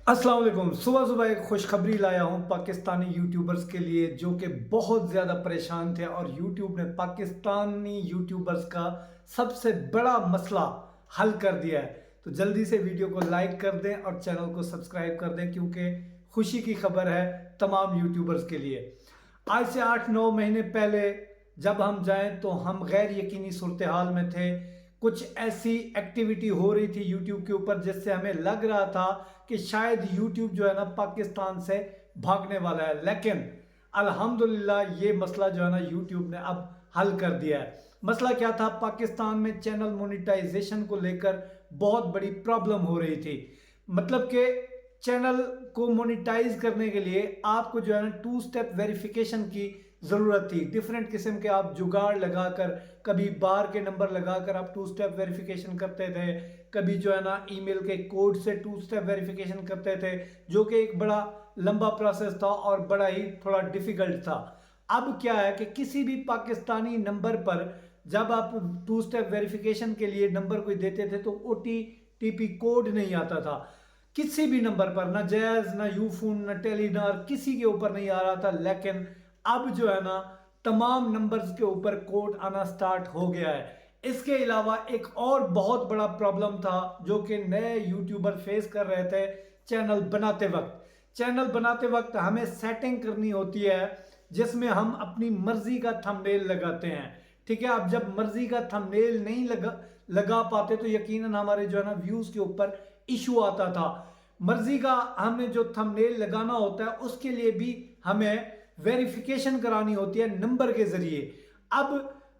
अस्सलाम वालेकुम। सुबह सुबह एक खुशखबरी लाया हूँ पाकिस्तानी यूट्यूबर्स के लिए जो कि बहुत ज़्यादा परेशान थे, और यूट्यूब ने पाकिस्तानी यूट्यूबर्स का सबसे बड़ा मसला हल कर दिया है। तो जल्दी से वीडियो को लाइक कर दें और चैनल को सब्सक्राइब कर दें, क्योंकि खुशी की खबर है तमाम यूट्यूबर्स के लिए। आज से 8-9 महीने पहले जब हम जाएं तो हम गैर यकीनी सूरत हाल में थे। कुछ ऐसी एक्टिविटी हो रही थी यूट्यूब के ऊपर जिससे हमें लग रहा था कि शायद यूट्यूब जो है ना पाकिस्तान से भागने वाला है, लेकिन अल्हम्दुलिल्लाह ये मसला जो है ना यूट्यूब ने अब हल कर दिया है। मसला क्या था? पाकिस्तान में चैनल मोनेटाइजेशन को लेकर बहुत बड़ी प्रॉब्लम हो रही थी। मतलब कि चैनल को मोनेटाइज करने के लिए आपको जो है ना 2 स्टेप वेरिफिकेशन की ज़रूरत थी। डिफरेंट किस्म के आप जुगाड़ लगाकर, कभी बार के नंबर लगाकर आप 2 स्टेप वेरिफिकेशन करते थे, कभी जो है ना ईमेल के कोड से 2 स्टेप वेरिफिकेशन करते थे, जो कि एक बड़ा लंबा प्रोसेस था और बड़ा ही थोड़ा डिफिकल्ट था। अब क्या है कि किसी भी पाकिस्तानी नंबर पर जब आप 2 स्टेप वेरिफिकेशन के लिए नंबर कोई देते थे तो OTP कोड नहीं आता था। किसी भी नंबर पर, ना जैज, ना यूफोन, ना टेलीनार, किसी के ऊपर नहीं आ रहा था। लेकिन अब जो है ना तमाम नंबर्स के ऊपर कोड आना स्टार्ट हो गया है। इसके अलावा एक और बहुत बड़ा प्रॉब्लम था जो कि नए यूट्यूबर फेस कर रहे थे। चैनल बनाते वक्त हमें सेटिंग करनी होती है जिसमें हम अपनी मर्जी का थंबनेल लगाते हैं। ठीक है, अब जब मर्जी का थंबनेल नहीं लगा पाते तो यकीनन हमारे जो है ना व्यूज के ऊपर इशू आता था। मर्जी का हमें जो थंबनेल लगाना होता है उसके लिए भी हमें वेरिफिकेशन करानी होती है नंबर के जरिए। अब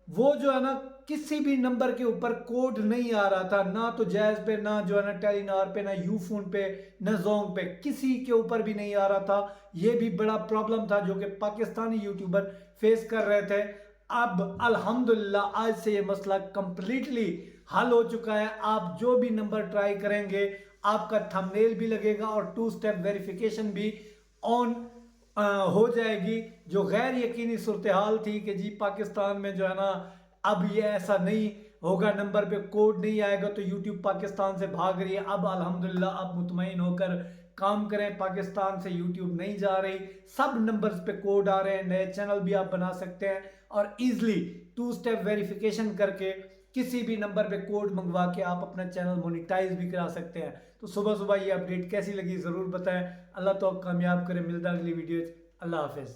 वो जो है ना किसी भी नंबर के ऊपर कोड नहीं आ रहा था, ना तो जैज पे, ना जो है ना टेलीनार पे, ना यूफोन पे, ना जोंग पे, किसी के ऊपर भी नहीं आ रहा था। ये भी बड़ा प्रॉब्लम था जो कि पाकिस्तानी यूट्यूबर फेस कर रहे थे। अब अल्हम्दुलिल्लाह आज से ये मसला कंप्लीटली हल हो चुका है। आप जो भी नंबर ट्राई करेंगे आपका थंबनेल भी लगेगा और 2 स्टेप वेरिफिकेशन भी ऑन हो जाएगी। जो गैर यकीनी सूरत हाल थी कि जी पाकिस्तान में जो है ना अब ये ऐसा नहीं होगा, नंबर पे कोड नहीं आएगा तो यूट्यूब पाकिस्तान से भाग रही है। अब अल्हम्दुलिल्लाह आप मुतमईन होकर काम करें, पाकिस्तान से यूट्यूब नहीं जा रही, सब नंबर्स पे कोड आ रहे हैं। नए चैनल भी आप बना सकते हैं और इजली 2 स्टेप वेरिफिकेशन करके किसी भी नंबर पे कोड मंगवा के आप अपना चैनल मोनेटाइज भी करा सकते हैं। तो सुबह सुबह ये अपडेट कैसी लगी ज़रूर बताएं। अल्लाह तो कामयाब करे। मिलता है अगली वीडियो। अल्लाह हाफिज़।